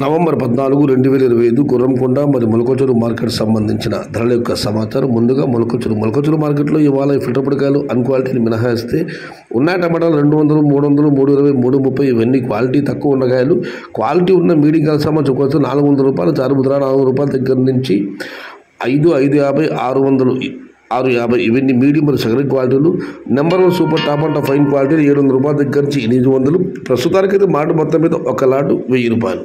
November 14, 2025 Gurramkonda మరియు మొలకచూరు market సంబంధించిన ధరల యొక్క సమాచారం. ముందుగా మొలకచూరు మార్కెట్లో ఇవాళ ఫిల్టర్ పొడికాయలు అన్క్వాలిటీని మినహాయిస్తే ఉన్న టమాటాలు 200, 300, 320, 330 ఇవన్నీ క్వాలిటీ తక్కువ ఉన్న కాయలు. క్వాలిటీ ఉన్న మీడియం కాయల సంబంధించి ఒక్కొక్క 400 రూపాయలు, చారుముద్ర 400 రూపాయల దగ్గర నుంచి 550, 600, 650 ఇవన్నీ మీడియం మరియు సెకండ్ క్వాలిటీలు. Number 1 super top and fine క్వాలిటీలు 700 రూపాయల దగ్గర నుంచి 800. ప్రస్తుతానికైతే మాట మొత్తం మీద ఒక లాటు 1000 రూపాయలు.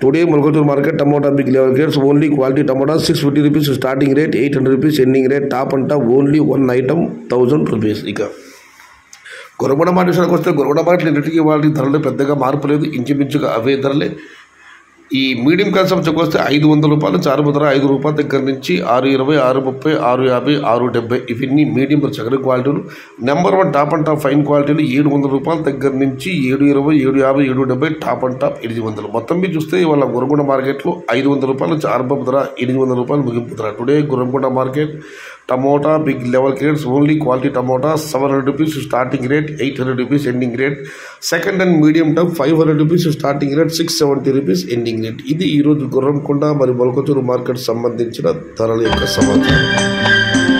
Today Molakachuru market tomato big level grades only quality tomato 650 rupees starting rate, 800 rupees ending rate. Top and top only 1 item 1000 rupees. ఇక గొర్రెగొండ మార్కెట్కి వస్తే గొర్రెగొండ మార్కెట్ ఇంటికి వాళ్ళకి ధరలు పెద్దగా మార్పు లేదు, ఇంచుమించుగా అవే ధరలే. ఈ మీడియం కన్సంప్షన్కి వస్తే 500 రూపాయలు, చారుముద్ర 5 రూపాయల దగ్గర నుంచి 620, 630, 650, 670 ఇవన్నీ మీడియం సెకండ్ క్వాలిటీలు. Number 1 top and top fine క్వాలిటీలు 700 రూపాయల దగ్గర నుంచి 720, 750, 770 టాప్ అండ్ టాప్ 800. మొత్తం మీద చూస్తే ఇవాళ గుర్రంకొండ మార్కెట్లో 500 రూపాయలు చారుపప్పు ధర, 800 రూపాయలు ముగింపు ధర. Today Gurramkonda market tomato big level grades only quality tomato 700 rupees starting rate, 800 rupees ending rate. Second and medium top 500 rupees starting rate, 670 rupees ending rate. ఇది ఈరోజు గుర్రంకొండ మరియు మొలకచూరు మార్కెట్ సంబంధించిన ధరల యొక్క సమాచారం.